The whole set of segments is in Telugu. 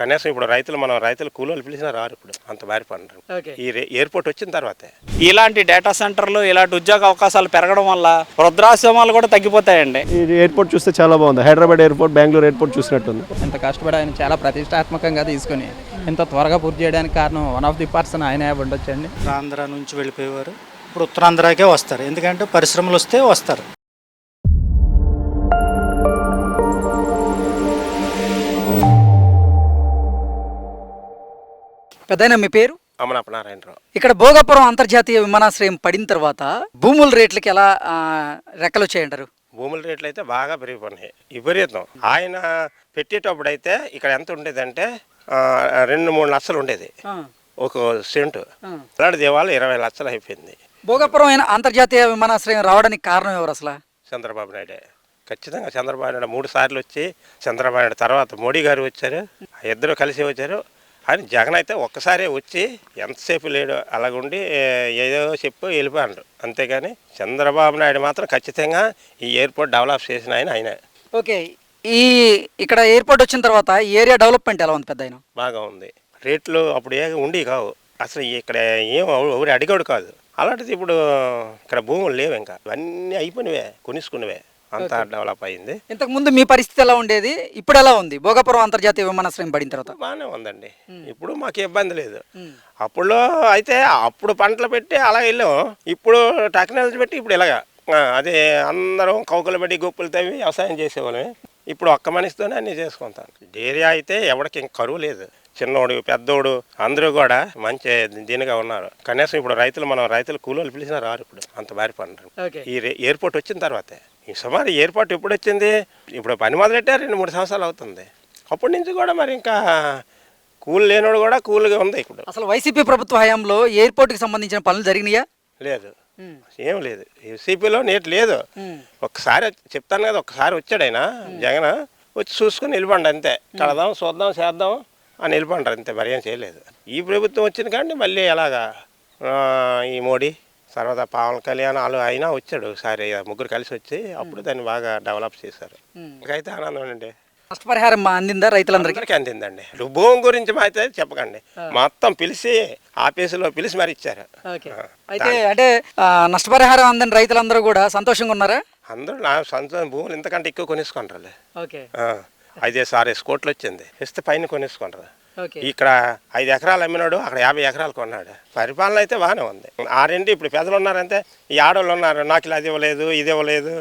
కనీసం ఇప్పుడు మనం రైతులు కూలీలు పిలిచినా రారు ఇప్పుడు, అంత భారీ పనులు. ఈ ఎయిర్పోర్ట్ వచ్చిన తర్వాతే ఇలాంటి డేటా సెంటర్లు, ఇలాంటి ఉద్యోగ అవకాశాలు పెరగడం వల్ల వృద్ధాశ్రమాలు కూడా తగ్గిపోతాయండి. ఈ ఎయిర్పోర్ట్ చూస్తే చాలా బాగుంది. హైదరాబాద్ ఎయిర్పోర్ట్, బెంగళూరు ఎయిర్పోర్ట్ చూసినట్టుంది. ఎంత కష్టపడి ఆయన చాలా ప్రతిష్టాత్మకంగా తీసుకుని ఇంత త్వరగా పూర్తి చేయడానికి కారణం వన్ ఆఫ్ ది పర్సన్ ఆయనే ఉండొచ్చండి. ఆంధ్ర నుంచి వెళ్ళిపోయేవారు ఇప్పుడు ఉత్తరాంధ్రకే వస్తారు, ఎందుకంటే పరిశ్రమలు వస్తే వస్తారు. పెద్దయినా మీ పేరు? అమనాపనారాయణరావు. ఇక్కడ భోగాపురం అంతర్జాతీయ విమానాశ్రయం పడిన తర్వాత భూముల రేట్లకి ఎలా రెక్కలు వచ్చాయంటారు? భూముల రేట్లు అయితే బాగా పెరిగిపోయినాయి, విపరీతం. ఆయన పెట్టేటప్పుడు అయితే ఇక్కడ ఎంత ఉండేదంటే 2-3 లక్షలు ఉండేది ఒక సెంటు. అలాంటిది ఇవాళ 20 లక్షలు అయిపోయింది. భోగాపురం అంతర్జాతీయ విమానాశ్రయం రావడానికి కారణం ఎవరు అసలు? చంద్రబాబు నాయుడే. ఖచ్చితంగా చంద్రబాబు నాయుడు 3 సార్లు వచ్చి, చంద్రబాబు నాయుడు తర్వాత మోడీ గారు వచ్చారు, ఇద్దరు కలిసి వచ్చారు. అని జగన్ అయితే ఒక్కసారే వచ్చి ఎంతసేపు లేడు, అలాగుండి ఏదో చెప్పు వెళ్ళిపోయాడు. అంతేగాని చంద్రబాబు నాయుడు మాత్రం ఖచ్చితంగా ఈ ఎయిర్పోర్ట్ డెవలప్ చేసిన ఆయనే. ఓకే, ఇక్కడ ఎయిర్పోర్ట్ వచ్చిన తర్వాత ఈ ఏరియా డెవలప్మెంట్ ఎలా ఉంది పెద్ద? బాగా ఉంది. రేట్లు అప్పుడు ఉండి కావు అసలు, ఇక్కడ ఏం ఎవరు అడిగాడు కాదు. అలాంటిది ఇప్పుడు ఇక్కడ భూములు లేవు, ఇంకా ఇవన్నీ అయిపోయినవే, కొనుక్కున్నవే, అంతా డెవలప్ అయింది. ఇంతకు ముందు మీ పరిస్థితి ఎలా ఉండేది, ఇప్పుడు ఎలా ఉంది? భోగాపురం అంతర్జాతీయ విమానాశ్రయం పడిన తర్వాత బాగానే ఉందండి, ఇప్పుడు మాకు ఇబ్బంది లేదు. అప్పుడు అయితే అప్పుడు పంటలు పెట్టి అలా వెళ్ళాం, ఇప్పుడు టెక్నాలజీ పెట్టి ఇప్పుడు ఇలాగా అదే అందరం కౌకలు పెట్టి గొప్పలు తవ్వి వ్యవసాయం చేసేవాళ్ళమే. ఇప్పుడు ఒక్క మనిషితోనే అన్నీ చేసుకుంటాను. ఏరియా అయితే ఎవరికి ఇంక కరువు లేదు, చిన్నోడు పెద్దోడు అందరూ కూడా మంచి దీనిగా ఉన్నారు. కనీసం ఇప్పుడు రైతులు కూలీలు పిలిచినా రారు ఇప్పుడు, అంత భారీ పనులు. ఈ ఎయిర్పోర్ట్ వచ్చిన తర్వాతే. ఈ సుమారు ఎయిర్పోర్ట్ ఎప్పుడు వచ్చింది, ఇప్పుడు పని మొదలెట్టే 2-3 సంవత్సరాలు అవుతుంది. అప్పటి నుంచి కూడా మరి ఇంకా కూల్ లేనోడు కూడా కూల్గా ఉంది. ఇప్పుడు అసలు వైసీపీ ప్రభుత్వ హయాంలో ఎయిర్పోర్ట్కి సంబంధించిన పనులు జరిగినాయా? లేదు, ఏం లేదు. ఏసీపీలో నేటి లేదు. ఒక్కసారి చెప్తాను కదా, ఒక్కసారి వచ్చాడు ఆయన జగన్, వచ్చి చూసుకుని వెళ్ళిపోండి అంతే. కడదాం, చూద్దాం, చేద్దాం అని వెళ్ళిపోంటారు అంతే, మరి ఏం చేయలేదు. ఈ ప్రభుత్వం వచ్చింది కానీ మళ్ళీ ఎలాగా ఈ మోడీ తర్వాత పవన్ కళ్యాణ్ వాళ్ళు అయినా వచ్చాడు ఒకసారి, 3 కలిసి వచ్చి అప్పుడు దాన్ని బాగా డెవలప్ చేశారు. ఇంకైతే ఆనందం అండి. నష్టపరిహారం అందిందా రైతులందరికీ? అందిందండి. భూమి గురించి అయితే చెప్పకండి, మొత్తం పిలిచి ఆఫీసులో పిలిచి మరి ఇచ్చారు. అయితే అంటే నష్టపరిహారం అందని రైతులందరూ కూడా సంతోషంగా ఉన్నారా? అందరూ నా సంతోషం. భూములు ఇంతకంటే ఎక్కువ కొనేసుకుంటారు. ఓకే, 5-6 కోట్లు వచ్చింది, ఇస్తే పైన కొనేసుకుంటారు. ఇక్కడ 5 ఎకరాలు అమ్మినాడు, అక్కడ 50 ఎకరాలు కొన్నాడు. పరిపాలన అయితే బాగానే ఉంది. ఇప్పుడు పెద్దలు ఉన్నారంటే, ఈ ఆడవాళ్ళు ఉన్నారు, నాకు ఇలా అది ఇవ్వలేదు, ఇది ఇవ్వలేదు,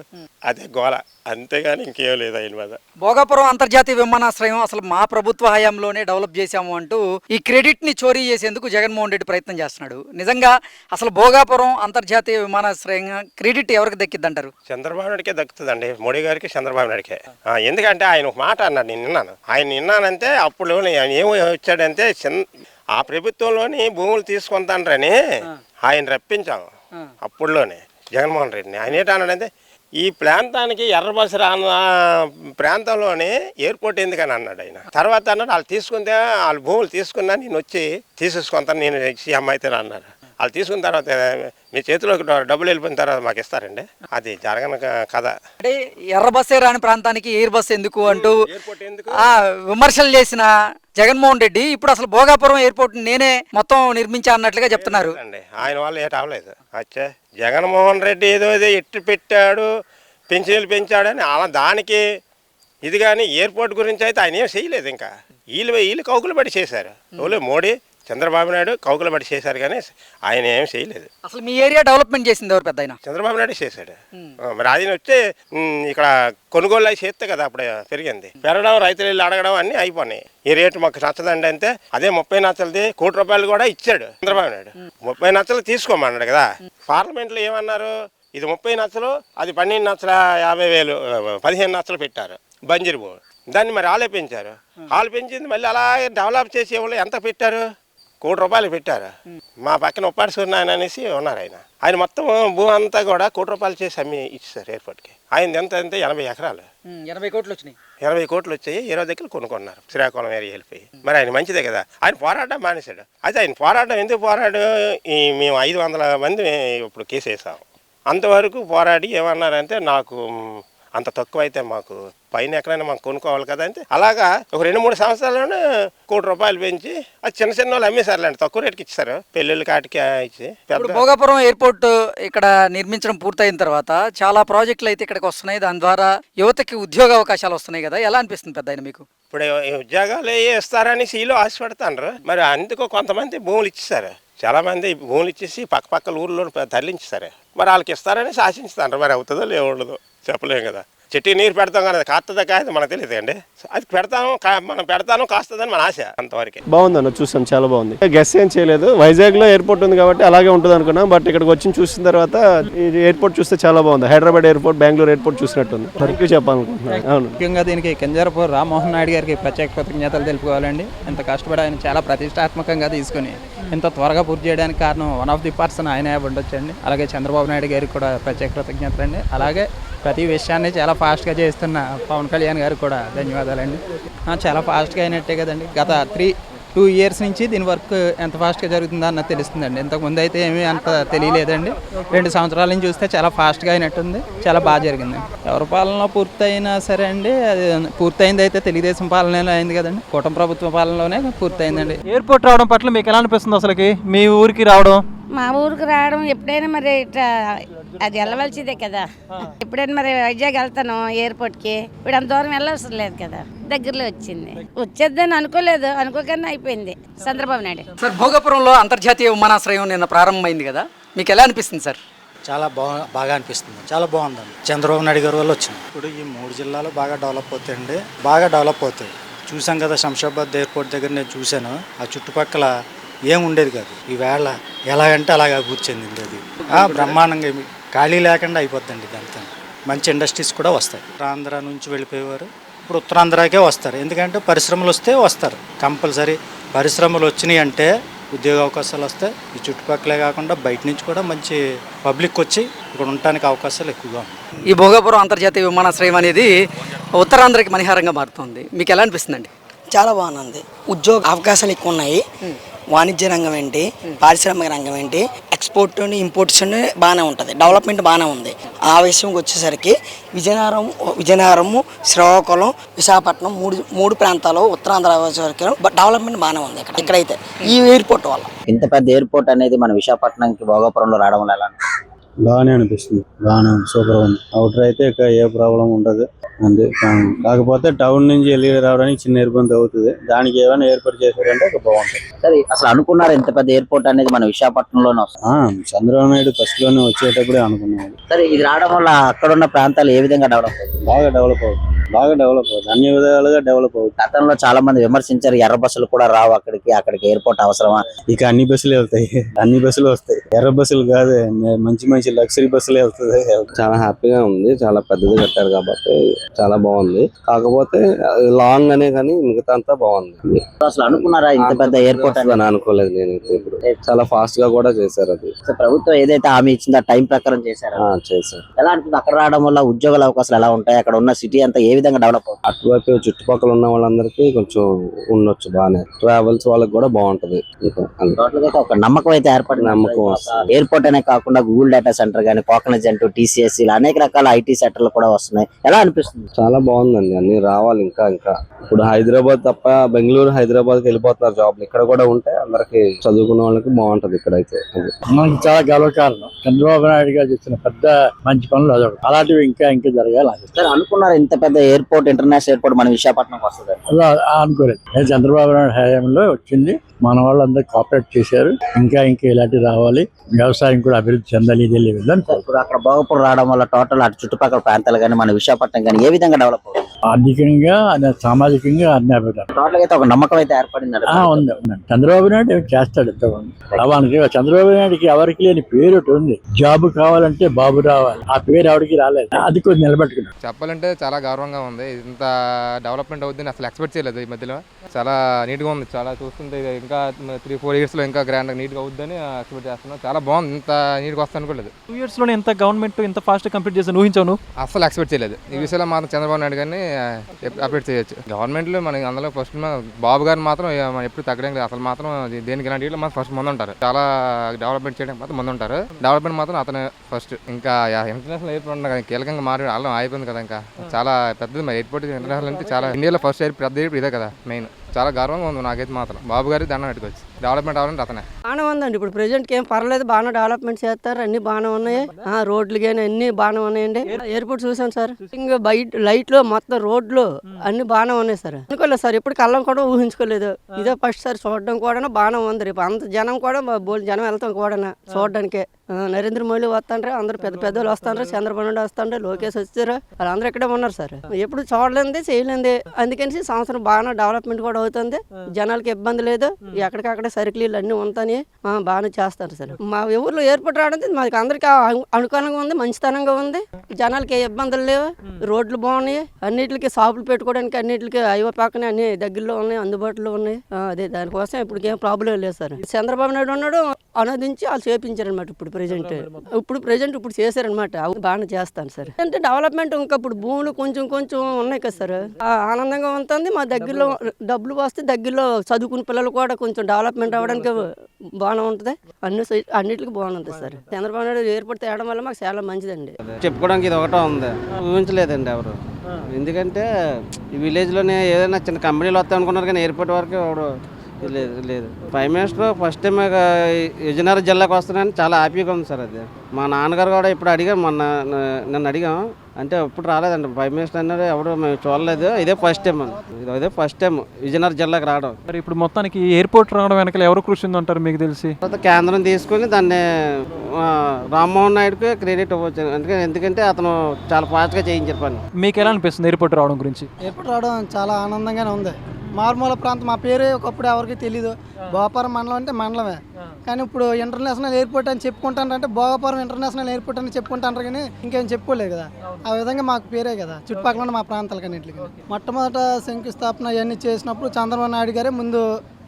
అదే గోల, అంతేగాని ఇంకేం లేదు ఆయన మీద. భోగాపురం అంతర్జాతీయ విమానాశ్రయం అసలు మా ప్రభుత్వ హయాంలోనే డెవలప్ చేశాము అంటూ ఈ క్రెడిట్ ని చోరీ చేసేందుకు జగన్మోహన్ రెడ్డి ప్రయత్నం చేస్తున్నాడు. నిజంగా అసలు భోగాపురం అంతర్జాతీయ విమానాశ్రయం క్రెడిట్ ఎవరికి దక్కిద్దంటారు? చంద్రబాబు నాయుడికే దక్కుతుందండి, మోడీ గారికి, చంద్రబాబు నాయుడికే. ఎందుకంటే ఆయన ఒక మాట అన్నాడు, నేను విన్నాను. ఆయన విన్నానంటే అప్పుడు ఏమో వచ్చాడంటే, ఆ ప్రభుత్వంలోని భూములు తీసుకుంటానని ఆయన రప్పించాం అప్పుడులోనే జగన్మోహన్ రెడ్డిని. ఆయన ఏంటన్నాడంటే, ఈ ప్రాంతానికి ఎర్రబస్ రాన్న ప్రాంతంలోనే ఎయిర్పోర్ట్ ఎందుకని అన్నాడు ఆయన. తర్వాత అన్నాడు, వాళ్ళు భూములు తీసుకున్నా నేను వచ్చి తీసేసుకుంటాను, నేను సీఎం అయితే అన్నారు. వాళ్ళు తీసుకున్న తర్వాత మీ చేతిలోకి డబ్బులు వెళ్ళిపోయిన తర్వాత మాకు ఇస్తారండి, అది జరగని కథ. అంటే ఎర్ర బస్సే రాని ప్రాంతానికి ఎయిర్ బస్ ఎందుకు అంటూ విమర్శలు చేసిన జగన్మోహన్ రెడ్డి ఇప్పుడు అసలు భోగాపురం ఎయిర్పోర్ట్ నేనే మొత్తం నిర్మించా అన్నట్లుగా చెప్తున్నారు. ఆయన వాళ్ళు ఏట అవ్వలేదు. అచ్చా, జగన్మోహన్ రెడ్డి ఏదో ఎట్టు పెట్టాడు, పెన్షన్లు పెంచాడని అలా దానికి ఇది, కానీ ఎయిర్పోర్ట్ గురించి అయితే ఆయన ఏం చేయలేదు. ఇంకా వీళ్ళు కౌకులు పడి చేశారు. మోడీ, చంద్రబాబు నాయుడు కౌకులు పడి చేశారు, కానీ ఆయన ఏం చేయలేదు. అసలు మీ ఏరియా డెవలప్మెంట్ చేసింది ఎవరు? పెద్ద చంద్రబాబు నాయుడు చేశాడు. మరి ఆయన వచ్చి ఇక్కడ కొనుగోలు అయి చేస్తే కదా అప్పుడు పెరిగింది. పెరగడం, రైతులు వెళ్ళి అడగడం అన్నీ అయిపోయినాయి. ఈ రేటు మాకు నచ్చదండి అంటే, అదే 30 లక్షలది ₹1 కూడా ఇచ్చాడు చంద్రబాబు నాయుడు. 30 లక్షలు తీసుకోమన్నాడు కదా. పార్లమెంట్లో ఏమన్నారు, ఇది 30 లక్షలు, అది 12,50,000, 15 లక్షలు పెట్టారు బంజరు భూమి. దాన్ని మరి వాళ్ళే పెంచారు. వాళ్ళు పెంచింది మళ్ళీ అలాగే డెవలప్ చేసే వాళ్ళు ఎంత పెట్టారు, ₹1 పెట్టారు. మా పక్కన ఉప్పాడు సూర్యనారాయణ అనేసి ఉన్నారు ఆయన మొత్తం భూమి అంతా కూడా ₹1 చేసి అమ్మి ఇచ్చారు ఎయిర్పోర్ట్కి. ఆయన ఎంత అంటే 80 ఎకరాలు, 80 కోట్లు వచ్చినాయి. 80 కోట్లు వచ్చాయి, 20 దగ్గర కొనుక్కున్నారు శ్రీకాకుళం ఏరియా వెళ్ళిపోయి. మరి ఆయన మంచిదే కదా, ఆయన పోరాటం మానేశాడు. అయితే ఆయన పోరాటం ఎందుకు పోరాడు, మేము 500 మంది ఇప్పుడు కేసు వేసాము. అంతవరకు పోరాడి ఏమన్నారంటే, నాకు అంత తక్కువ అయితే మాకు పైన ఎక్కడైనా మనం కొనుక్కోవాలి కదా అంటే అలాగా ఒక 2-3 సంవత్సరాల్లోనే ₹1,00,00,000 పెంచి అది చిన్న చిన్న వాళ్ళు అమ్మేశారులేండి, తక్కువ రేటుకి ఇచ్చారు పెళ్ళిళ్ళ కాటికి ఇచ్చి. ఇప్పుడు భోగాపురం ఎయిర్పోర్ట్ ఇక్కడ నిర్మించడం పూర్తయిన తర్వాత చాలా ప్రాజెక్టులు అయితే ఇక్కడికి వస్తున్నాయి. దాని ద్వారా యువతకి ఉద్యోగ అవకాశాలు వస్తున్నాయి కదా, ఎలా అనిపిస్తుంది పెద్ద మీకు? ఇప్పుడు ఈ ఉద్యోగాలు ఇస్తారని సీలో ఆశపడతారు. మరి అందుకు కొంతమంది భూములు ఇచ్చేసారు, చాలా మంది భూములు ఇచ్చేసి పక్కపక్కల ఊర్లో తరలించేసారు. మరి వాళ్ళకి ఇస్తారని శాసించుతారు. మరి అవుతుందో లేవుండదో చెప్పలేము కదా. చెట్టు నీరు పెడతాం కానీ అది కాస్తుందా కాదు మనకు తెలియదు అండి. అది పెడతాము, మనం పెడతాను కాస్తుందని మన ఆశ అంతవరకు. బాగుందన్న, చూసాం, చాలా బాగుంది. గెస్ ఏం చేయలేదు, వైజాగ్లో ఎయిర్పోర్ట్ ఉంది కాబట్టి అలాగే ఉంటుంది అనుకున్నాం. బట్ ఇక్కడికి వచ్చి చూసిన తర్వాత ఈ ఎయిర్పోర్ట్ చూస్తే చాలా బాగుంది. హైదరాబాద్ ఎయిర్పోర్ట్, బెంగళూరు ఎయిర్పోర్ట్ చూసినట్టుంది. వరకు చెప్పాలనుకుంటున్నాను. అవును, ముఖ్యంగా దీనికి కింజరాపు రామ్మోహన్ నాయుడు గారికి ప్రత్యేక కృతజ్ఞతలు తెలుపుకోవాలండి. ఇంత కష్టపడి ఆయన చాలా ప్రతిష్టాత్మకంగా తీసుకుని ఇంత త్వరగా పూర్తి చేయడానికి కారణం వన్ ఆఫ్ ది పర్సన్ ఆయనే ఉండొచ్చండి. అలాగే చంద్రబాబు నాయుడు గారికి కూడా ప్రత్యేక కృతజ్ఞతలు అండి. అలాగే ప్రతి విషయాన్ని చాలా ఫాస్ట్గా చేస్తున్న పవన్ కళ్యాణ్ గారికి కూడా ధన్యవాదాలండి. చాలా ఫాస్ట్గా అయినట్టే కదండి. గత 2 years నుంచి దీని వర్క్ ఎంత ఫాస్ట్గా జరుగుతుందో అన్నది తెలుస్తుందండి. ఇంతకుముందు అయితే ఏమీ అంత తెలియలేదండి. 2 సంవత్సరాల నుంచి చూస్తే చాలా ఫాస్ట్గా అయినట్టుంది, చాలా బాగా జరిగింది. ఎవరి పాలనలో పూర్తయినా సరే అండి, అది పూర్తయింది అయితే తెలుగుదేశం పాలనలో అయింది కదండి, కూటమి ప్రభుత్వ పాలనలోనే పూర్తయిందండి. ఎయిర్పోర్ట్ రావడం పట్ల మీకు ఎలా అనిపిస్తుంది అసలుకి మీ ఊరికి రావడం? మా ఊరికి రావడం ఎప్పుడైనా మరి ఇట్లా అది వెళ్ళవలసిందే కదా. ఎప్పుడైనా మరి వైజాగ్ వెళ్తాను ఎయిర్పోర్ట్కి, ఇప్పుడు అంత దూరం వెళ్ళవసరం లేదు కదా, దగ్గరలో వచ్చింది. వచ్చేద్దని అనుకోలేదు, అనుకోకనే అయిపోయింది. చంద్రబాబు నాయుడు సార్, భోగాపురంలో అంతర్జాతీయ విమానాశ్రయం నిన్న ప్రారంభమైంది కదా, మీకు ఎలా అనిపిస్తుంది సార్? చాలా బాగా అనిపిస్తుంది, చాలా బాగుందండి. చంద్రబాబు నాయుడు గారి వల్ల వచ్చింది. ఇప్పుడు ఈ 3 జిల్లాలు బాగా డెవలప్ అవుతాయండి, బాగా డెవలప్ అవుతాయి. చూసాం కదా, శంషాబాద్ ఎయిర్పోర్ట్ దగ్గర నేను చూశాను. ఆ చుట్టుపక్కల ఏం ఉండేది కాదు, ఈవేళ ఎలాగంటే అలాగ అభివృద్ధి చెందింది. అది బ్రహ్మాండంగా ఖాళీ లేకుండా అయిపోద్దండి. ఇదంతా మంచి ఇండస్ట్రీస్ కూడా వస్తాయి. ఉత్తరాంధ్ర నుంచి వెళ్ళిపోయేవారు ఇప్పుడు ఉత్తరాంధ్రకే వస్తారు, ఎందుకంటే పరిశ్రమలు వస్తే వస్తారు. కంపల్సరీ పరిశ్రమలు వచ్చినాయి అంటే ఉద్యోగ అవకాశాలు వస్తాయి. ఈ చుట్టుపక్కలే కాకుండా బయట నుంచి కూడా మంచి పబ్లిక్ వచ్చి ఇక్కడ ఉండటానికి అవకాశాలు ఎక్కువగా ఉన్నాయి. ఈ భోగాపురం అంతర్జాతీయ విమానాశ్రయం అనేది ఉత్తరాంధ్రకి మణిహారంగా మారుతుంది, మీకు ఎలా అనిపిస్తుందండి? చాలా బాగుంది. ఉద్యోగ అవకాశాలు ఎక్కువ ఉన్నాయి. వాణిజ్య రంగం ఏంటి, పారిశ్రామిక రంగం ఏంటి, ఎక్స్పోర్ట్ ఇంపోర్ట్స్ బాగానే ఉంటుంది, డెవలప్మెంట్ బాగానే ఉంది. ఆ విషయంకి వచ్చేసరికి విజయనగరము, శ్రీకాకుళం, విశాఖపట్నం మూడు ప్రాంతాలు ఉత్తరాంధ్ర వరకు డెవలప్మెంట్ బాగానే ఉంది. ఇక్కడైతే ఈ ఎయిర్పోర్ట్ వల్ల. ఇంత పెద్ద ఎయిర్పోర్ట్ అనేది మన విశాఖపట్నంకి భోగాపురంలో రావడం వల్ల ఎలా బాగానే అనిపిస్తుంది, బాగానే ఉంది, సూపర్ ఉంది. అవుటర్ అయితే ఇక ఏ ప్రాబ్లం ఉండదు అంతే. కాకపోతే టౌన్ నుంచి వెళ్ళి రావడానికి చిన్న ఇబ్బంది అవుతుంది, దానికి ఏమైనా ఏర్పాటు చేశారంటే ఒక బాగుంటుంది. సరే, అసలు అనుకున్నారు ఇంత పెద్ద ఎయిర్పోర్ట్ అనేది మన విశాఖపట్నంలోనే వస్తుంది? చంద్రబాబు నాయుడు ఫస్ట్ లోనే వచ్చేటప్పుడే అనుకున్నాడు. సరే, ఇది రావడం వల్ల అక్కడ ఉన్న ప్రాంతాలు ఏ విధంగా డెవలప్ అవుతుంది? బాగా డెవలప్ అవుతుంది, అన్ని విధాలుగా డెవలప్ అవుతుంది. గతంలో చాలా మంది విమర్శించారు, ఎర్ర బస్సులు కూడా రావు అక్కడికి ఎయిర్పోర్ట్ అవసరమా? ఇక అన్ని బస్సులు వెళ్తాయి, అన్ని బస్సులు వస్తాయి, ఎర్ర బస్సులు కాదు, మంచి లగ్జరీ బస్సులు వెళ్తుంది. చాలా హ్యాపీగా ఉంది, చాలా పెద్దది కట్టారు కాబట్టి చాలా బాగుంది. కాకపోతే లాంగ్ అనే కానీ మిగతా అంతా బాగుంది. అసలు అనుకున్నారా ఇంత పెద్ద ఎయిర్పోర్ట్ అని? అనుకోలేదు నేనైతే. ఇప్పుడు చాలా ఫాస్ట్ గా కూడా చేశారు. అది ప్రభుత్వం ఏదైతే హామీ ఇచ్చిందో టైం ప్రకారం చేశారు. ఎలా ఉంటుంది? అక్కడ రావడం వల్ల ఉద్యోగాల అవకాశాలు ఎలా ఉంటాయి? అక్కడ ఉన్న సిటీ అంతా ఏ విధంగా డెవలప్ అవుతుంది? అటువైపు చుట్టుపక్కల ఉన్న వాళ్ళందరికీ కొంచెం ఉండొచ్చు, బాగానే ట్రావెల్స్ వాళ్ళకి కూడా బాగుంటది. ఒక నమ్మకం అయితే ఏర్పడి, నమ్మకం ఎయిర్పోర్ట్ అనే కాకుండా గూగుల్ డేటా సెంటర్ కానీ, కోకనజెంట్, టీసీఎస్ ఇలా అనేక రకాల ఐటీ సెంటర్లు కూడా వస్తున్నాయి. ఎలా అనిపిస్తుంది? చాలా బాగుందండి, అన్ని రావాలి ఇంకా. ఇప్పుడు హైదరాబాద్ తప్ప బెంగళూరు, హైదరాబాద్ వెళ్ళిపోతున్నారు జాబ్లు. ఇక్కడ కూడా ఉంటే అందరికి చదువుకున్న వాళ్ళకి బాగుంటది ఇక్కడైతే. మనకి చాలా గర్వకారణం చంద్రబాబు నాయుడు గారు చేసిన పెద్ద మంచి పనులు అదొకటి. అలాంటివి ఇంకా జరగాలి. సరే, అనుకున్నారు ఇంత పెద్ద ఎయిర్పోర్ట్, ఇంటర్నేషనల్ ఎయిర్పోర్ట్ మన విశాఖపట్నం వస్తుంది? అనుకోలేదు. చంద్రబాబు నాయుడు హయాంలో వచ్చింది, మన వాళ్ళందరూ కోఆపరేట్ చేశారు. ఇంకా ఇలాంటివి రావాలి, వ్యవసాయం కూడా అభివృద్ధి చెందాలి. ఇప్పుడు అక్కడ భోగాపురం రావడం వల్ల టోటల్ అటు చుట్టుపక్కల ప్రాంతాలు కానీ, మన విశాఖపట్నం కానీ ఏ విధంగా డెవలప్ అవుతుంది? ఆర్థికంగా, సామాజికంగా అన్ని అభివృద్ధి. టోటల్ అయితే ఒక నమ్మకం అయితే ఏర్పడింది. ఉంది. చంద్రబాబు నాయుడు చేస్తాడు. చంద్రబాబు నాయుడుకి ఎవరికి లేని పేరు ఉంది. జాబ్ కావాలంటే బాబు రావాలి, ఆ పేరు ఎవరికి రాలేదు. అది కొంచెం నిలబెట్టుకున్నాడు. చెప్పాలంటే చాలా గర్వంగా బ్రహ్మాండంగా ఉంది. ఇంత డెవలప్మెంట్ అవుతుందని అసలు ఎక్స్పెక్ట్ చేయలేదు. ఈ మధ్యలో చాలా నీట్గా ఉంది. చాలా చూస్తుంటే ఇంకా 3-4 ఇయర్స్లో ఇంకా గ్రాండ్గా నీట్గా అవుతుందని ఎక్స్పెక్ట్ చేస్తున్నాం. చాలా బాగుంది. ఇంత నీట్గా వస్తుంది అనుకోలేదు. 2 ఇయర్స్లోనే ఎంత గవర్నమెంట్ ఇంత ఫాస్ట్గా కంప్లీట్ చేసి ఊహించాను. అసలు ఎక్స్పెక్ట్ చేయలేదు. ఈ విషయంలో మాత్రం చంద్రబాబు నాయుడు గారిని అప్డేట్ చేయొచ్చు. గవర్నమెంట్లో మనకి అందులో ఫస్ట్ బాబు గారిని మాత్రం మనం ఎప్పుడు తగ్గడం లేదు. అసలు మాత్రం దేనికి ఇలాంటి వీళ్ళు మాత్రం ఫస్ట్ ముందు ఉంటారు. చాలా డెవలప్మెంట్ చేయడానికి మాత్రం ముందు ఉంటారు. డెవలప్మెంట్ మాత్రం అతను ఫస్ట్. ఇంకా ఇంటర్నేషనల్ ఎయిర్పోర్ట్ కదా కీలకంగా మారి అలా అయిపోయింది కదా. ఇంకా చాలా పెద్దది మరి ఎయిర్పోర్ట్ ఇంటర్నేషనల్ అంటే చాలా ఇండియాలో ఫస్ట్ పెద్ద ఎయిర్పోర్ట్ ఇదే కదా మెయిన్. చాలా గర్వంగా ఉంది నాకైతే మాత్రం. బాబు గారి దండం పెట్టుకోవచ్చు. డెవలప్మెంట్ అవ్వాలంటే అతనే. బాగానే ఉందండి. ఇప్పుడు ప్రెజెంట్కి ఏం పర్లేదు, బాగానే డెవలప్మెంట్ చేస్తారు. అన్ని బాగానే ఉన్నాయి. రోడ్లు కానీ అన్ని బాగానే ఉన్నాయండి. ఎయిర్పోర్ట్ చూసాను సార్. ఇంకా బయట లైట్లు మొత్తం రోడ్లు అన్ని బాగానే ఉన్నాయి సార్. అనుకోలేదు సార్, ఎప్పుడు కళ్ళం కూడా ఊహించుకోలేదు. ఇదే ఫస్ట్ సార్ చూడడం కూడా బాగానే ఉంది. రేపు అంత జనం కూడా జనం వెళ్తాం కూడా చూడడానికి. నరేంద్ర మోడీ వస్తాండ్రే, అందరూ పెద్ద పెద్దలు వస్తాండ్రు, చంద్రబాబు నాయుడు వస్తాండ్రే, లోకేష్ వచ్చారు, వాళ్ళందరూ ఇక్కడే ఉన్నారు సార్. ఎప్పుడు చూడలేంది చేయలేంది. అందుకని సంవత్సరం బాగానే డెవలప్మెంట్ కూడా అవుతుంది. జనాలకి ఇబ్బంది లేదు. ఎక్కడికక్కడే సరుకులు అన్నీ ఉంటాయి. బాగానే చేస్తారు సార్. మా ఊర్లో ఎయిర్పోర్ట్ రావడం మాకు అందరికీ అనుకూలంగా ఉంది, మంచితనంగా ఉంది. జనాలకి ఏ ఇబ్బందులు లేవు. రోడ్లు బాగున్నాయి. అన్నిటికి షాపులు పెట్టుకోవడానికి అన్నిటికీ అయ్యో పక్కనే అన్ని దగ్గరలో ఉన్నాయి, అందుబాటులో ఉన్నాయి. అదే దానికోసం ఇప్పుడు ఏం ప్రాబ్లం లేదు సార్. చంద్రబాబు నాయుడు ఉన్నాడు, అనుదించి వాళ్ళు చేపించారనమాట. ఇప్పుడు ప్రెజెంట్ ఇప్పుడు చేశారనమాట. బాగానే చేస్తాను సార్. అంటే డెవలప్మెంట్ ఇంకా ఇప్పుడు భూములు కొంచెం ఉన్నాయి కదా సార్. ఆనందంగా ఉంటుంది. మా దగ్గరలో డబ్బులు వస్తే దగ్గరలో చదువుకున్న పిల్లలు కూడా కొంచెం డెవలప్మెంట్ అవ్వడానికి బాగానే ఉంటుంది. అన్నిటికీ బాగుంటుంది సార్. చంద్రబాబు నాయుడు ఎయిర్పోర్ట్ తేవడం వల్ల మాకు చాలా మంచిదండి. చెప్పుకోవడానికి ఇది ఒకటే ఉంది. ఊహించలేదండి ఎవరు. ఎందుకంటే ఈ విలేజ్లోనే ఏదైనా చిన్న కంపెనీలు వస్తాయి అనుకున్నారు కానీ ఎయిర్పోర్ట్ వరకు ఎవరు లేదు. Prime minister first time Vizianagaram జిల్లాకు వస్తున్నాయని చాలా హ్యాపీగా ఉంది సార్. అది మా నాన్నగారు కూడా ఇప్పుడు అడిగాం, నన్ను అడిగాం. అంటే ఇప్పుడు రాలేదండి ప్రైమ్ మినిస్టర్ అనేది ఎవరు మేము చూడలేదు. ఇదే ఫస్ట్ టైం విజయనగరం జిల్లాకు రావడం. మరి ఇప్పుడు మొత్తానికి ఎయిర్పోర్ట్ రావడం వెనకాల ఎవరు కృషి ఉందంటారు మీకు తెలిసి? తర్వాత కేంద్రం తీసుకొని దాన్ని రామ్మోహన్ నాయుడుకి క్రెడిట్ ఇవ్వచ్చు. ఎందుకంటే అతను చాలా ఫాస్ట్గా చేయించారు పని. మీకు ఎలా అనిపిస్తుంది ఎయిర్పోర్ట్ రావడం గురించి? ఎయిర్పోర్ట్ రావడం చాలా ఆనందంగానే ఉంది. మారుమూల ప్రాంతం, మా పేరే ఒకప్పుడు ఎవరికి తెలీదు. భోగాపురం మండలం అంటే మండలమే, కానీ ఇప్పుడు ఇంటర్నేషనల్ ఎయిర్పోర్ట్ అని చెప్పుకుంటారంటే భోగాపురం ఇంటర్నేషనల్ ఎయిర్పోర్ట్ అని చెప్పుకుంటారు కానీ ఇంకేం చెప్పుకోలేదు కదా. ఆ విధంగా మాకు పేరే కదా చుట్టుపక్కల ఉన్న మా ప్రాంతాలకన్నింటికి. మొట్టమొదట శంకుస్థాపన ఇవన్నీ చేసినప్పుడు చంద్రబాబు నాయుడు గారే ముందు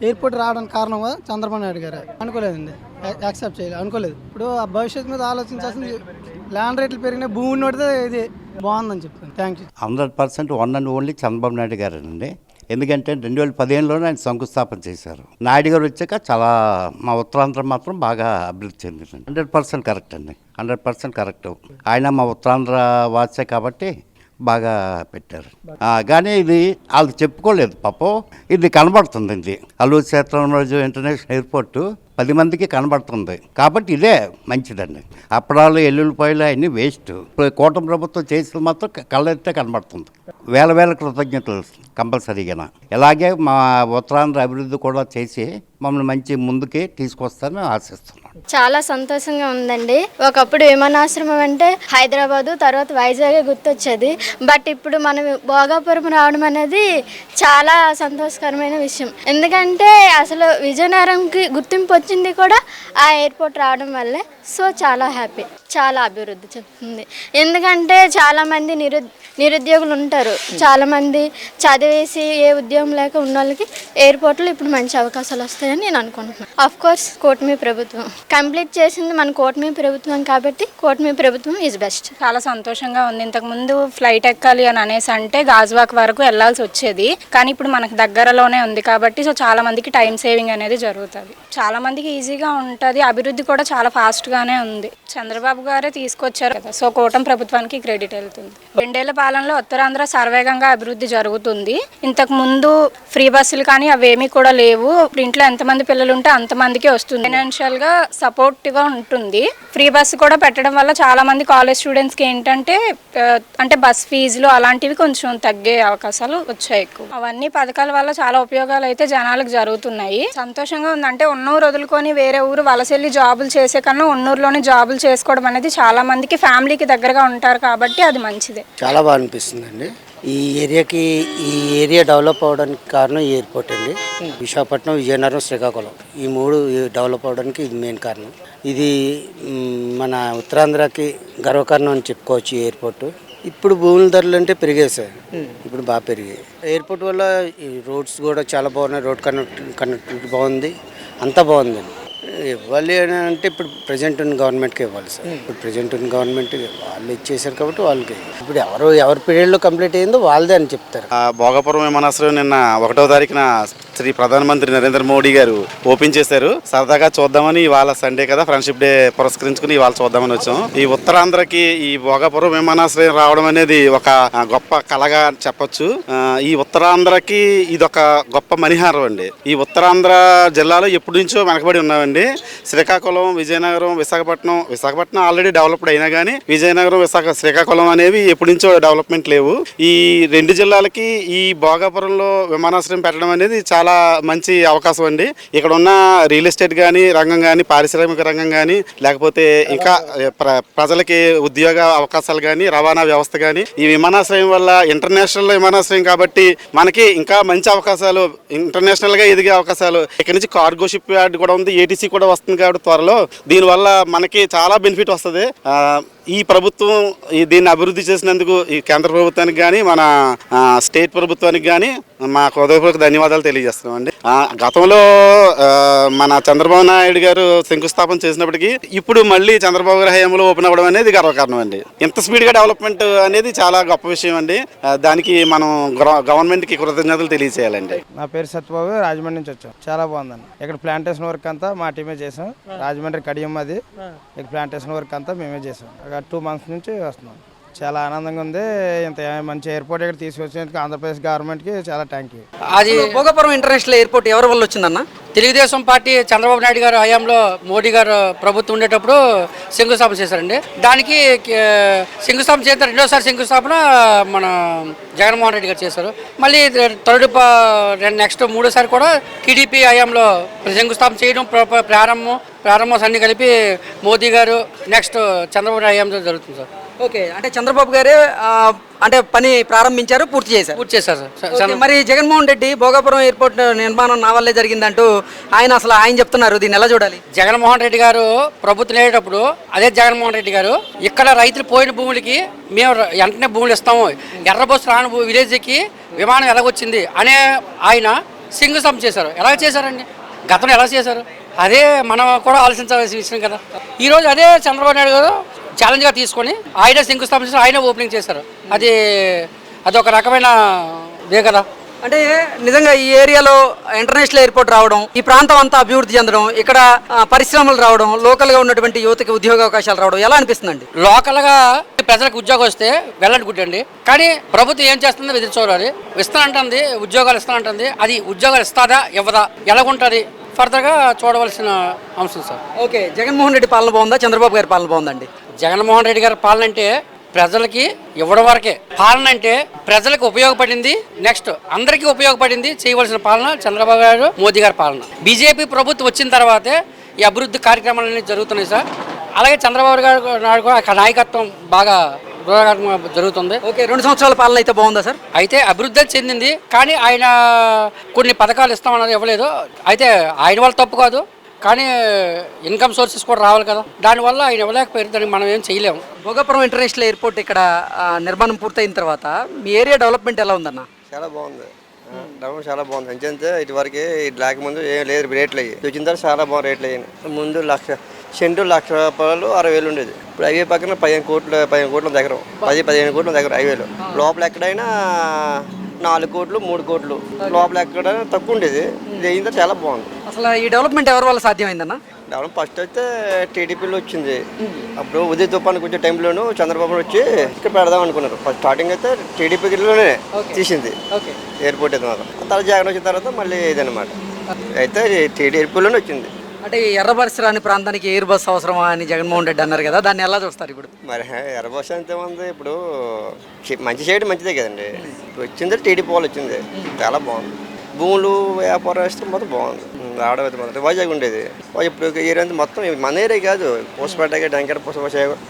ఎయిర్పోర్ట్ రావడానికి కారణం చంద్రబాబు నాయుడు గారే. అనుకోలేదండి, యాక్సెప్ట్ చేయాలి అనుకోలేదు. ఇప్పుడు ఆ భవిష్యత్తు మీద ఆలోచించాల్సింది. ల్యాండ్ రేట్లు పెరిగినాయి, భూమి నోడితే ఇది బాగుందని చెప్తాను. Thank you. 100% one and only Chandrababu Naidu గారేనండి. ఎందుకంటే 2015లోనే ఆయన శంకుస్థాపన చేశారు. నాయుడు గారు వచ్చాక చాలా మా ఉత్తరాంధ్ర మాత్రం బాగా అభివృద్ధి చెందింది. 100% కరెక్ట్ అండి. 100% కరెక్ట్. ఆయన మా ఉత్తరాంధ్ర వాసే కాబట్టి బాగా పెట్టారు. కానీ ఇది వాళ్ళు చెప్పుకోలేదు పాపం. ఇది కనబడుతుంది. ఇది అల్లూరి సీతారామరాజు ఇంటర్నేషనల్ ఎయిర్పోర్టు 10 మందికి కనబడుతుంది కాబట్టి ఇదే మంచిదండి. అప్పడాలు ఎల్లుల్లిపాయలు అన్నీ వేస్ట్. ఇప్పుడు కూటమి ప్రభుత్వం చేసిన మాత్రం కళ్ళెత్తే కనబడుతుంది. వేల కృతజ్ఞతలు కంపల్సరీగా. ఇలాగే మా ఉత్తరాంధ్ర అభివృద్ధి కూడా చేసి మమ్మల్ని మంచి ముందుకి తీసుకొస్తారని ఆశిస్తున్నాను. చాలా సంతోషంగా ఉందండి. ఒకప్పుడు విమానాశ్రమం అంటే హైదరాబాదు తర్వాత వైజాగ్ గుర్తొచ్చేది. బట్ ఇప్పుడు మనం భోగాపురం రావడం అనేది చాలా సంతోషకరమైన విషయం. ఎందుకంటే అసలు విజయనగరంకి గుర్తింపు వచ్చింది కూడా ఆ ఎయిర్పోర్ట్ రావడం వల్లే. సో చాలా హ్యాపీ, చాలా అభివృద్ధి చెందుతుంది. ఎందుకంటే చాలామంది నిరుద్యోగులు ఉంటారు. చాలామంది చదివేసి ఏ ఉద్యోగం లేక ఉన్న వాళ్ళకి ఎయిర్పోర్ట్లో ఇప్పుడు మంచి అవకాశాలు వస్తాయని నేను అనుకుంటున్నాను. ఆఫ్ కోర్స్ కూటమి ప్రభుత్వం కంప్లీట్ చేసింది మన కూటమి ప్రభుత్వం కాబట్టి కూటమి ప్రభుత్వం ఈజ్ బెస్ట్. చాలా సంతోషంగా ఉంది. ఇంతకుముందు ఫ్లైట్ ఎక్కాలి అని అనేసి అంటే గాజువాక్ వరకు వెళ్లాల్సి వచ్చేది, కానీ ఇప్పుడు మనకు దగ్గరలోనే ఉంది కాబట్టి సో చాలా మందికి టైం సేవింగ్ అనేది జరుగుతుంది. చాలా మందికి ఈజీగా ఉంటుంది. అభివృద్ధి కూడా చాలా ఫాస్ట్గానే ఉంది. చంద్రబాబు గారే తీసుకొచ్చారు కదా, సో కూటమి ప్రభుత్వానికి క్రెడిట్ వెళ్తుంది. 2 ఏళ్ల పాలనలో ఉత్తరాంధ్ర సర్వేగంగా అభివృద్ధి జరుగుతుంది. ఇంతకు ముందు ఫ్రీ బస్సులు కానీ అవేమీ కూడా లేవు. ఇంట్లో ఎంతమంది పిల్లలు ఉంటే అంతమందికి వస్తుంది. ఫైనాన్షియల్గా సపోర్టివ్గా ఉంటుంది. ఫ్రీ బస్సు కూడా పెట్టడం వల్ల చాలా మంది కాలేజ్ స్టూడెంట్స్కి ఏంటంటే అంటే బస్ ఫీజులు అలాంటివి కొంచెం తగ్గే అవకాశాలు వచ్చాయి ఎక్కువ. అవన్నీ పథకాల వల్ల చాలా ఉపయోగాలు అయితే జనాలకు జరుగుతున్నాయి. సంతోషంగా ఉంది. అంటే ఉన్నూరు వదులుకొని వేరే ఊరు వలసెళ్ళి జాబులు చేసే కన్నా ఉన్నూరులోనే జాబులు చేసుకోవడం అనేది చాలా మందికి ఫ్యామిలీకి దగ్గరగా ఉంటారు కాబట్టి అది మంచిదే. చాలా బాగా అనిపిస్తుందండి. ఈ ఏరియా డెవలప్ అవడానికి కారణం ఈ ఎయిర్పోర్ట్ అండి. విశాఖపట్నం, విజయనగరం, శ్రీకాకుళం ఈ 3 డెవలప్ అవడానికి ఇది మెయిన్ కారణం. ఇది మన ఉత్తరాంధ్రకి గర్వకారణం అని చెప్పుకోవచ్చు ఈ ఎయిర్పోర్టు. ఇప్పుడు భూముల ధరలు అంటే పెరిగాయి సార్, ఇప్పుడు బాగా పెరిగాయి. ఎయిర్పోర్ట్ వల్ల ఈ రోడ్స్ కూడా చాలా బాగున్నాయి, రోడ్ కనెక్టివిటీ బాగుంది, అంతా బాగుందండి. ఇవ్వాలి అని అంటే ఇప్పుడు ప్రజెంట్ ఉన్న గవర్నమెంట్కి ఇవ్వాలి సార్. ఇప్పుడు ప్రజెంట్ ఉన్న గవర్నమెంట్ వాళ్ళు ఇచ్చేసారు కాబట్టి వాళ్ళకి ఇప్పుడు ఎవరి పీరియడ్లో కంప్లీట్ అయ్యిందో వాళ్ళదే అని చెప్తారు. భోగాపురం విమానాశ్రయం నిన్న 1వ తారీఖున శ్రీ ప్రధానమంత్రి నరేంద్ర మోడీ గారు ఓపెన్ చేశారు. సరదాగా చూద్దామని, ఇవాళ సండే కదా, ఫ్రెండ్షిప్ డే పురస్కరించుకుని ఇవాళ చూద్దామని వచ్చాం. ఈ ఉత్తరాంధ్రకి ఈ భోగాపురం విమానాశ్రయం రావడం అనేది ఒక గొప్ప కళగా చెప్పొచ్చు. ఈ ఉత్తరాంధ్రకి ఇదొక గొప్ప మణిహారం అండి. ఈ ఉత్తరాంధ్ర జిల్లాలో ఎప్పటి నుంచో వెనకబడి ఉన్నామండి. శ్రీకాకుళం, విజయనగరం, విశాఖపట్నం ఆల్రెడీ డెవలప్డ్ అయినా కానీ విజయనగరం, శ్రీకాకుళం అనేవి ఎప్పటి నుంచో డెవలప్మెంట్ లేవు. ఈ 2 జిల్లాలకి ఈ భోగాపురంలో విమానాశ్రయం పెట్టడం అనేది చాలా మంచి అవకాశం అండి. ఇక్కడ ఉన్న రియల్ ఎస్టేట్ కానీ రంగం కానీ, పారిశ్రామిక రంగం కానీ, లేకపోతే ఇంకా ప్రజలకి ఉద్యోగ అవకాశాలు కానీ, రవాణా వ్యవస్థ కానీ, ఈ విమానాశ్రయం వల్ల ఇంటర్నేషనల్ విమానాశ్రయం కాబట్టి మనకి ఇంకా మంచి అవకాశాలు, ఇంటర్నేషనల్గా ఎదిగే అవకాశాలు. ఇక్కడ నుంచి కార్గో షిప్ యార్డ్ కూడా ఉంది, ఏటీసీ కూడా వస్తుంది కాబట్టి త్వరలో దీనివల్ల మనకి చాలా బెనిఫిట్ వస్తుంది. ఈ ప్రభుత్వం దీన్ని అభివృద్ధి చేసినందుకు ఈ కేంద్ర ప్రభుత్వానికి కానీ, మన స్టేట్ ప్రభుత్వానికి కానీ మా హృదయపూర్వక ధన్యవాదాలు తెలియజేస్తున్నాం అండి. గతంలో మన చంద్రబాబు నాయుడు గారు శంకుస్థాపన చేసినప్పటికీ ఇప్పుడు మళ్ళీ చంద్రబాబు గారి హయాంలో ఓపెన్ అవ్వడం అనేది గర్వకారణం అండి. ఇంత స్పీడ్గా డెవలప్మెంట్ అనేది చాలా గొప్ప విషయం అండి. దానికి మనం గవర్నమెంట్కి కృతజ్ఞతలు తెలియజేయాలండి. నా పేరు సత్యబాబు, రాజమండ్రి నుంచి వచ్చాం. చాలా బాగుందండి. ఇక్కడ ప్లాంటేషన్ వర్క్ అంతా మా టీమే చేసాం. రాజమండ్రి కడియం అది, ఇక్కడ ప్లాంటేషన్ వర్క్ అంతా మేమే చేసాం. 2 months నుంచి వస్తున్నాం. చాలా ఆనందంగా ఉంది. ఇంత మంచి ఎయిర్పోర్ట్ ఇక్కడ తీసుకొచ్చినందుకు ఆంధ్రప్రదేశ్ గవర్నమెంట్కి చాలా థ్యాంక్ యూ. అది భోగాపురం ఇంటర్నేషనల్ ఎయిర్పోర్ట్ ఎవరి వల్ల వచ్చిందన్న? తెలుగుదేశం పార్టీ చంద్రబాబు నాయుడు గారు హయాంలో మోడీ గారు ప్రభుత్వం ఉండేటప్పుడు శంకుస్థాపన చేశారండి. దానికి శంకుస్థాపన చేసిన 2వ శంకుస్థాపన మన జగన్మోహన్ రెడ్డి గారు చేశారు. మళ్ళీ నెక్స్ట్ 3వ కూడా టీడీపీ హయాంలో శంకుస్థాపన చేయడం, ప్రారంభం అన్ని కలిపి మోదీ గారు, నెక్స్ట్ చంద్రబాబు హయాంలో జరుగుతుంది సార్. ఓకే, అంటే చంద్రబాబు గారే అంటే పని ప్రారంభించారు, పూర్తి చేశారు సార్. మరి జగన్మోహన్ రెడ్డి భోగాపురం ఎయిర్పోర్ట్ నిర్మాణం నా వల్లే జరిగిందంటూ ఆయన చెప్తున్నారు, దీన్ని ఎలా చూడాలి? జగన్మోహన్ రెడ్డి గారు ప్రభుత్వం లేటప్పుడు అదే జగన్మోహన్ రెడ్డి గారు ఇక్కడ రైతులు పోయిన భూములకి మేము వెంటనే భూములు ఇస్తాము, ఎర్రబోసు రాని విలేజ్కి విమానం ఎలాగొచ్చింది అనే ఆయన శంకుస్థాపన చేశారు. ఎలా చేశారండి? గతంలో ఎలా చేశారు? అదే మనం కూడా ఆలోచించాల్సిన విషయం కదా. ఈరోజు అదే చంద్రబాబు నాయుడు గారు ఛాలెంజ్గా తీసుకొని ఆయన శంకుస్థాపన చేశారు, ఆయన ఓపెనింగ్ చేశారు. అదొక రకమైన ఇదే కదా. అంటే నిజంగా ఈ ఏరియాలో ఇంటర్నేషనల్ ఎయిర్పోర్ట్ రావడం, ఈ ప్రాంతం అంతా అభివృద్ధి చెందడం, ఇక్కడ పరిశ్రమలు రావడం, లోకల్గా ఉన్నటువంటి యువతకి ఉద్యోగ అవకాశాలు రావడం ఎలా అనిపిస్తుందండి? లోకల్గా ప్రజలకు ఉద్యోగం వస్తే వెళ్ళండి గుడ్డండి, కానీ ప్రభుత్వం ఏం చేస్తుందో ఎదురు చూడాలి. ఇస్తానంటుంది, ఉద్యోగాలు ఇస్తానంటుంది, అది ఉద్యోగాలు ఇస్తాదా ఇవ్వదా ఎలాగుంటుంది ఫర్దర్గా చూడవలసిన అంశం సార్. ఓకే, జగన్మోహన్ రెడ్డి పాలన బాగుందా, చంద్రబాబు గారి పాలన బాగుందండి? జగన్మోహన్ రెడ్డి గారి పాలన అంటే ప్రజలకి ఇవ్వడం వరకే. పాలన అంటే ప్రజలకు ఉపయోగపడింది, నెక్స్ట్ అందరికీ ఉపయోగపడింది చేయవలసిన పాలన చంద్రబాబు గారు, మోదీ గారి పాలన. బీజేపీ ప్రభుత్వం వచ్చిన తర్వాతే ఈ అభివృద్ధి కార్యక్రమాలన్నీ జరుగుతున్నాయి సార్. అలాగే చంద్రబాబు గారు నాయకత్వం బాగా జరుగుతుంది. ఓకే, 2 సంవత్సరాల పాలన అయితే బాగుందా సార్? అయితే అభివృద్ధి చెందింది, కానీ ఆయన కొన్ని పథకాలు ఇస్తామన్నది ఇవ్వలేదు. అయితే ఆయన వాళ్ళ తప్పు కాదు, కానీ ఇన్కమ్ సోర్సెస్ కూడా రావాలి కదా, దానివల్ల ఆయన ఇవ్వలేకపోయారు. దానికి మనం ఏం చేయలేము. భోగాపురం ఇంటర్నేషనల్ ఎయిర్పోర్ట్ ఇక్కడ నిర్మాణం పూర్తయిన తర్వాత మీ ఏరియా డెవలప్మెంట్ ఎలా ఉందన్న? చాలా బాగుంది, డెవలప్మెంట్ చాలా బాగుంది. అంతే ఇటువరకు లేక ముందు ఏం లేదు, రేట్లు అయ్యి వచ్చిన తర్వాత చాలా బాగుంది. రేట్లు అయ్యాయి. ముందు సెంటు ₹1,00,000 60,000 ఉండేది. ఇప్పుడు హైవే పక్కన 15 కోట్ల దగ్గర, 15 కోట్ల దగ్గర హైవేలో. లోపల ఎక్కడైనా 4 కోట్లు 3 కోట్లు, లోపల ఎక్కడైనా తక్కువ ఉండేది. ఇది అయిందో చాలా బాగుంది. అసలు ఈ డెవలప్మెంట్ ఎవరి వల్ల సాధ్యమైందన్న? డెవలప్ ఫస్ట్ అయితే టీడీపీలో వచ్చింది. అప్పుడు ఉదయ తుఫానికి వచ్చే టైంలోనూ చంద్రబాబు వచ్చి ఇక్కడ పెడదాం అనుకున్నారు. ఫస్ట్ స్టార్టింగ్ అయితే టీడీపీలోనే తీసింది ఎయిర్పోర్ట్ అయితే మాత్రం. తర్వాత జగన్ వచ్చిన తర్వాత మళ్ళీ ఇదనమాట. అయితే టీడీపీలోనే వచ్చింది. అంటే ఎర్రబరిసరాని ప్రాంతానికి ఎయిర్ బస్ అవసరమా అని జగన్మోహన్ రెడ్డి అన్నారు కదా, దాన్ని ఎలా చూస్తారు ఇప్పుడు? మరి ఎర్ర బస్ అంతే ఉంది. ఇప్పుడు మంచి చేయడం మంచిదే కదండి. ఇప్పుడు వచ్చింది టీడీపీ వాళ్ళు వచ్చింది, చాలా బాగుంది. భూములు వ్యాపారం వేస్తే మొత్తం బాగుంది. రావడం అయితే మొత్తం వైజాగ్ ఉండేది. ఇప్పుడు ఏరియా మొత్తం మన ఏరియా కాదు, పూసపేట, డంకెర,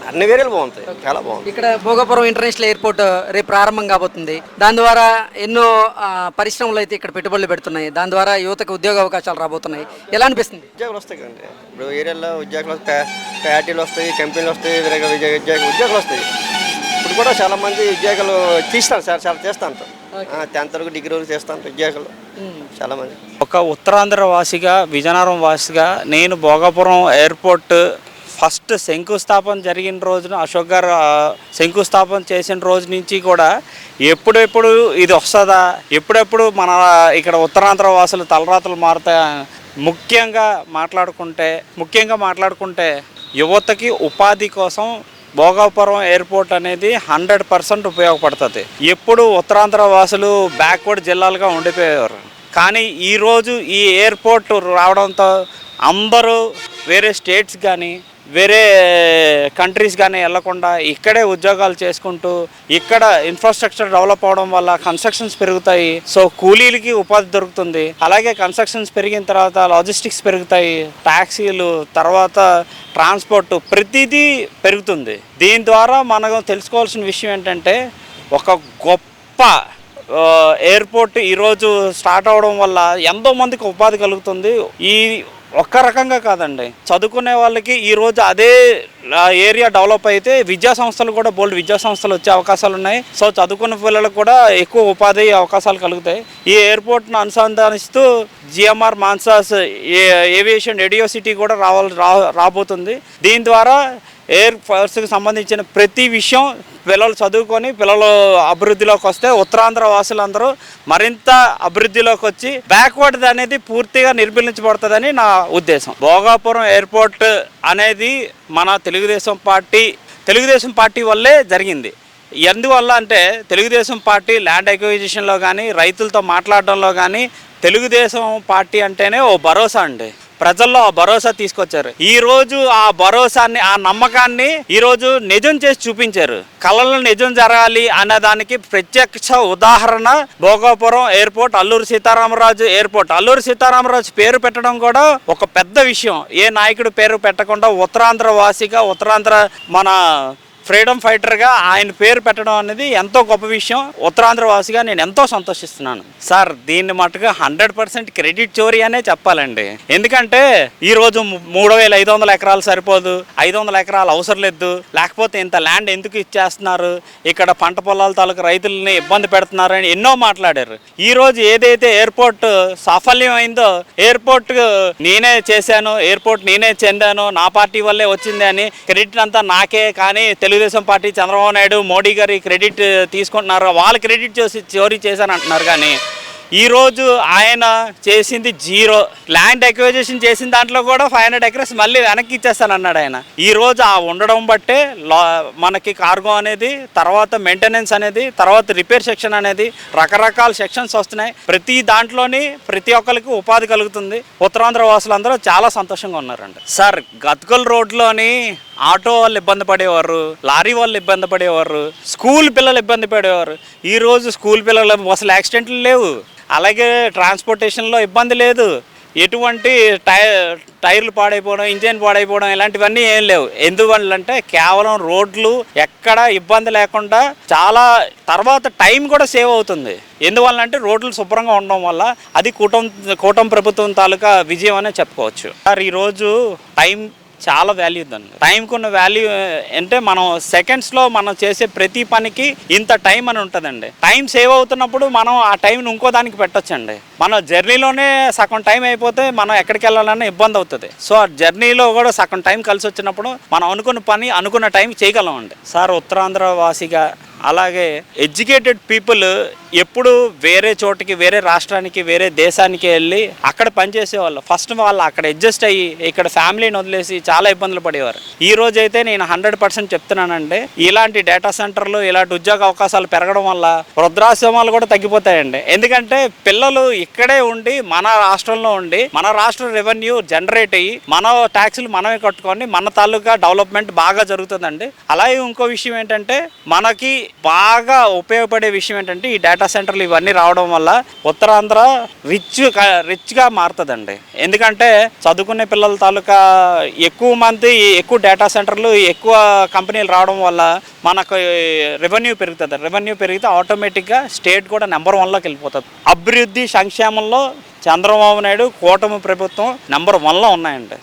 అన్ని ఏరియాలు బాగుంటాయి, చాలా బాగుంది. ఇక్కడ భోగాపురం ఇంటర్నేషనల్ ఎయిర్పోర్ట్ రేపు ప్రారంభం కాబోతుంది. దాని ద్వారా ఎన్నో పరిశ్రమలు అయితే ఇక్కడ పెట్టుబడులు పెడుతున్నాయి. దాని ద్వారా యువతకు ఉద్యోగ అవకాశాలు రాబోతున్నాయి. ఎలా అనిపిస్తుంది? ఉద్యోగాలు వస్తాయి కదండి. ఇప్పుడు ఏరియాలో ఉద్యోగాలు, ఫ్యాక్టరీలు వస్తాయి, కంపెనీలు వస్తాయి, ఉద్యోగాలు వస్తాయి. ఇప్పుడు ఇప్పుడు కూడా చాలా మంది ఉద్యోగాలు తీస్తారు సార్, చాలా చేస్తా ఉంటారు. 10th వరకు డిగ్రీ వరకు చేస్తా ఉంటారు ఉద్యోగాలు చాలా మంది. ఒక ఉత్తరాంధ్ర వాసిగా, విజయనగరం వాసిగా నేను భోగాపురం ఎయిర్పోర్ట్ ఫస్ట్ శంకుస్థాపన జరిగిన రోజున అశోక్ గారు శంకుస్థాపన చేసిన రోజు నుంచి కూడా ఎప్పుడెప్పుడు ఇది వస్తుందా, ఎప్పుడెప్పుడు మన ఇక్కడ ఉత్తరాంధ్ర వాసులు తలరాతలు మారుతాయా ముఖ్యంగా మాట్లాడుకుంటే యువతకి ఉపాధి కోసం భోగాపురం ఎయిర్పోర్ట్ అనేది 100% ఉపయోగపడుతుంది. ఎప్పుడు ఉత్తరాంధ్ర వాసులు బ్యాక్వర్డ్ జిల్లాలుగా ఉండిపోయేవారు. కానీ ఈరోజు ఈ ఎయిర్పోర్ట్ రావడంతో అందరూ వేరే స్టేట్స్ కానీ వేరే కంట్రీస్ కానీ వెళ్లకుండా ఇక్కడే ఉద్యోగాలు చేసుకుంటూ ఇక్కడ ఇన్ఫ్రాస్ట్రక్చర్ డెవలప్ అవడం వల్ల కన్స్ట్రక్షన్స్ పెరుగుతాయి. సో కూలీలకి ఉపాధి దొరుకుతుంది. అలాగే కన్స్ట్రక్షన్స్ పెరిగిన తర్వాత లాజిస్టిక్స్ పెరుగుతాయి, ట్యాక్సీలు, తర్వాత ట్రాన్స్పోర్ట్ ప్రతిదీ పెరుగుతుంది. దీని ద్వారా మనం తెలుసుకోవాల్సిన విషయం ఏంటంటే ఒక గొప్ప ఎయిర్పోర్ట్ ఈరోజు స్టార్ట్ అవడం వల్ల ఎంతోమందికి ఉపాధి కలుగుతుంది. ఈ ఒక్క రకంగా కాదండి, చదువుకునే వాళ్ళకి ఈరోజు అదే ఏరియా డెవలప్ అయితే విద్యా సంస్థలు కూడా బోల్డ్ విద్యా సంస్థలు వచ్చే అవకాశాలు ఉన్నాయి. సో చదువుకున్న పిల్లలకు కూడా ఎక్కువ ఉపాధి అవకాశాలు కలుగుతాయి. ఈ ఎయిర్పోర్ట్ను అనుసంధానిస్తూ GMR Mansas aviation radio city కూడా రాబోతుంది. దీని ద్వారా ఎయిర్ ఫోర్స్కి సంబంధించిన ప్రతి విషయం పిల్లలు చదువుకొని పిల్లలు అభివృద్ధిలోకి వస్తే ఉత్తరాంధ్ర వాసులందరూ మరింత అభివృద్ధిలోకి వచ్చి బ్యాక్వర్డ్ అనేది పూర్తిగా నిర్మూలించబడుతుందని నా ఉద్దేశం. భోగాపురం ఎయిర్పోర్ట్ అనేది మన తెలుగుదేశం పార్టీ వల్లే జరిగింది. ఎందువల్ల అంటే తెలుగుదేశం పార్టీ ల్యాండ్ అక్విజిషన్లో కానీ రైతులతో మాట్లాడడంలో కానీ తెలుగుదేశం పార్టీ అంటేనే ఓ భరోసా అండి. ప్రజల్లో ఆ భరోసా తీసుకొచ్చారు. ఈరోజు ఆ భరోసాన్ని, ఆ నమ్మకాన్ని ఈరోజు నిజం చేసి చూపించారు. కళలు నిజం జరగాలి అన్నదానికి ప్రత్యక్ష ఉదాహరణ భోగాపురం ఎయిర్పోర్ట్, అల్లూరి సీతారామరాజు ఎయిర్పోర్ట్. అల్లూరి సీతారామరాజు పేరు పెట్టడం కూడా ఒక పెద్ద విషయం. ఏ నాయకుడు పేరు పెట్టకుండా ఉత్తరాంధ్ర వాసిగా, ఉత్తరాంధ్ర మన ఫ్రీడమ్ ఫైటర్గా ఆయన పేరు పెట్టడం అనేది ఎంతో గొప్ప విషయం. ఉత్తరాంధ్ర వాసిగా నేను ఎంతో సంతోషిస్తున్నాను. సార్ దీన్ని మటుగా 100% క్రెడిట్ చోరీ అనే చెప్పాలండి. ఎందుకంటే ఈరోజు 3500 ఎకరాలు సరిపోదు, 500 ఎకరాలు అవసరం లేదు, లేకపోతే ఇంత ల్యాండ్ ఎందుకు ఇచ్చేస్తున్నారు, ఇక్కడ పంట పొలాల తాలూకు రైతులని ఇబ్బంది పెడుతున్నారు అని ఎన్నో మాట్లాడారు. ఈరోజు ఏదైతే ఎయిర్పోర్ట్ సాఫల్యం అయిందో, ఎయిర్పోర్ట్ నేనే చేశాను, ఎయిర్పోర్ట్ నేనే చెందాను, నా పార్టీ వల్లే వచ్చింది అని క్రెడిట్ అంతా నాకే, కానీ తెలుగుదేశం పార్టీ చంద్రబాబు నాయుడు మోడీ గారి క్రెడిట్ తీసుకుంటున్నారు, వాళ్ళు క్రెడిట్ చోరీ చేశాను అంటున్నారు. కానీ ఈరోజు ఆయన చేసింది జీరో. ల్యాండ్ అక్విజిషన్ చేసిన దాంట్లో కూడా 500 ఎకర్స్ మళ్ళీ వెనక్కి ఇచ్చేస్తాను అన్నాడు ఆయన. ఈరోజు ఆ ఉండడం బట్టే మనకి కార్గో అనేది, తర్వాత మెయింటెనెన్స్ అనేది, తర్వాత రిపేర్ సెక్షన్ అనేది, రకరకాల సెక్షన్స్ వస్తున్నాయి. ప్రతి దాంట్లోని ప్రతి ఒక్కరికి ఉపాధి కలుగుతుంది. ఉత్తరాంధ్ర వాసులందరూ చాలా సంతోషంగా ఉన్నారండి. సార్ గతుకుల రోడ్లోని ఆటో వాళ్ళు ఇబ్బంది పడేవారు, లారీ వాళ్ళు ఇబ్బంది పడేవారు, స్కూల్ పిల్లలు ఇబ్బంది పడేవారు. ఈరోజు స్కూల్ పిల్లలు అసలు యాక్సిడెంట్లు లేవు, అలాగే ట్రాన్స్పోర్టేషన్లో ఇబ్బంది లేదు, ఎటువంటి టైర్లు పాడైపోవడం, ఇంజిన్ పాడైపోవడం ఇలాంటివన్నీ ఏం లేవు. ఎందువల్లంటే కేవలం రోడ్లు ఎక్కడ ఇబ్బంది లేకుండా చాలా, తర్వాత టైం కూడా సేవ్ అవుతుంది. ఎందువల్లంటే రోడ్లు శుభ్రంగా ఉండడం వల్ల అది కూటమి ప్రభుత్వం తాలూకా విజయం అనే చెప్పుకోవచ్చు. సార్ ఈరోజు టైం చాలా వాల్యూ ఉందండి. టైంకి ఉన్న వాల్యూ అంటే మనం సెకండ్స్లో మనం చేసే ప్రతి పనికి ఇంత టైం అని ఉంటుందండి. టైం సేవ్ అవుతున్నప్పుడు మనం ఆ టైంని ఇంకో దానికి పెట్టొచ్చండి. మన జర్నీలోనే సగం టైం అయిపోతే మనం ఎక్కడికి వెళ్ళాలన్నా ఇబ్బంది అవుతుంది. సో ఆ జర్నీలో కూడా సగం టైం కలిసి వచ్చినప్పుడు మనం అనుకున్న పని అనుకున్న టైం చేయగలం అండి. సార్ ఉత్తరాంధ్ర వాసిగా, అలాగే ఎడ్యుకేటెడ్ పీపుల్ ఎప్పుడు వేరే చోటికి, వేరే రాష్ట్రానికి, వేరే దేశానికి వెళ్ళి అక్కడ పనిచేసేవాళ్ళు. ఫస్ట్ వాళ్ళు అక్కడ అడ్జస్ట్ అయ్యి ఇక్కడ ఫ్యామిలీని వదిలేసి చాలా ఇబ్బందులు పడేవారు. ఈ రోజు అయితే నేను 100% చెప్తున్నానండి, ఇలాంటి డేటా సెంటర్లు, ఇలాంటి ఉద్యోగ అవకాశాలు పెరగడం వల్ల వృద్ధాశ్రమాలు కూడా తగ్గిపోతాయండి. ఎందుకంటే పిల్లలు ఇక్కడే ఉండి మన రాష్ట్రంలో ఉండి మన రాష్ట్ర రెవెన్యూ జనరేట్ అయ్యి మన ట్యాక్సులు మనమే కట్టుకొని మన తాలూకా డెవలప్మెంట్ బాగా జరుగుతుందండి. అలాగే ఇంకో విషయం ఏంటంటే, మనకి బాగా ఉపయోగపడే విషయం ఏంటంటే ఈ డేటా సెంటర్లు ఇవన్నీ రావడం వల్ల ఉత్తరాంధ్ర రిచ్గా మారుతుందండి. ఎందుకంటే చదువుకునే పిల్లల తాలూకా ఎక్కువ మంది, ఎక్కువ డేటా సెంటర్లు, ఎక్కువ కంపెనీలు రావడం వల్ల మనకు రెవెన్యూ పెరుగుతుంది. రెవెన్యూ పెరిగితే ఆటోమేటిక్గా స్టేట్ కూడా నెంబర్ 1లోకి వెళ్ళిపోతుంది. అభివృద్ధి సంక్షేమంలో చంద్రబాబు నాయుడు కూటమి ప్రభుత్వం నెంబర్ 1లో ఉన్నాయండి.